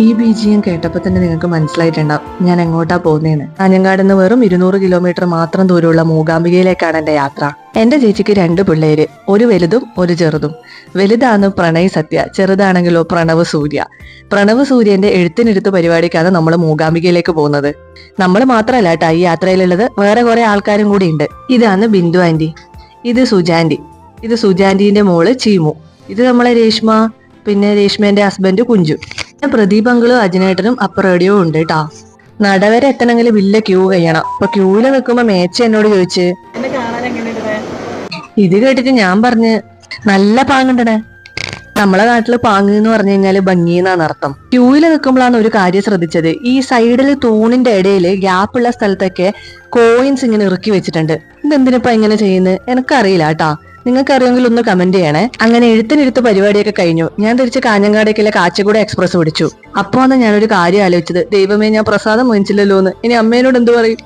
ഈ ബീജിയം കേട്ടപ്പോൾ തന്നെ നിങ്ങൾക്ക് മനസ്സിലായിട്ടുണ്ടാവും ഞാൻ എങ്ങോട്ടാ പോകുന്നതെന്ന്. കാഞ്ഞങ്ങാട് നിന്ന് വെറും 200 കിലോമീറ്റർ മാത്രം ദൂരമുള്ള മൂകാംബികയിലേക്കാണ് എന്റെ യാത്ര. എന്റെ ചേച്ചിക്ക് 2 പിള്ളേര്, ഒരു വലുതും ഒരു ചെറുതും. വലുതാണ് പ്രണയ് സത്യ, ചെറുതാണെങ്കിലോ പ്രണവ് സൂര്യ. പ്രണവ് സൂര്യന്റെ എഴുത്തിനെടുത്ത് പരിപാടിക്കാണ് നമ്മൾ മൂകാംബികയിലേക്ക് പോകുന്നത്. നമ്മൾ മാത്രമല്ല കേട്ടോ ഈ യാത്രയിലുള്ളത്, വേറെ കുറെ ആൾക്കാരും കൂടി ഉണ്ട്. ഇതാണ് ബിന്ദു ആന്റി, ഇത് സുജാന്റി, ഇത് സുജാന്റിന്റെ മോള് ചീമു, ഇത് നമ്മളെ രേഷ്മ, പിന്നെ രേഷ്മേന്റെ ഹസ്ബൻഡ് കുഞ്ചു. പ്രദീപ് അങ്കിളും അജിനേട്ടനും റേഡിയോ ഉണ്ട് കേട്ടാ. നടവരെ എത്തണമെങ്കിൽ വലിയ ക്യൂ കഴിയണം. അപ്പൊ ക്യൂവില് നിൽക്കുമ്പോ മേച്ച എന്നോട് ചോദിച്ച് ഇത് കേട്ടിട്ട് ഞാൻ പറഞ്ഞ് നല്ല പാങ്ങുണ്ടേ. നമ്മളെ നാട്ടില് പാങ്ങ് എന്ന് പറഞ്ഞു കഴിഞ്ഞാല് ഭംഗി എന്നാണ് അർത്ഥം. ക്യൂവില് നിൽക്കുമ്പോഴാണ് ഒരു കാര്യം ശ്രദ്ധിച്ചത്, ഈ സൈഡില് തൂണിന്റെ ഇടയില് ഗ്യാപ്പുള്ള സ്ഥലത്തൊക്കെ കോയിൻസ് ഇങ്ങനെ ഇറുക്കി വെച്ചിട്ടുണ്ട്. ഇതെന്തിനിപ്പ ഇങ്ങനെ ചെയ്യുന്നത് എനിക്കറിയില്ല കേട്ടാ. നിങ്ങൾക്ക് അറിയെങ്കിൽ ഒന്ന് കമന്റ് ചെയ്യണേ. അങ്ങനെ എഴുത്തിനെടുത്ത് പരിപാടിയൊക്കെ കഴിഞ്ഞു. ഞാൻ തിരിച്ച് കാഞ്ഞങ്ങാടേക്കുള്ള കാച്ചക്കൂട എക്സ്പ്രസ് പിടിച്ചു. അപ്പോഴാണ് ഞാനൊരു കാര്യം ആലോചിച്ചത്, ദൈവമേ ഞാൻ പ്രസാദം വാങ്ങിച്ചില്ലല്ലോ എന്ന്. ഇനി അമ്മേനോട് എന്തു പറയും?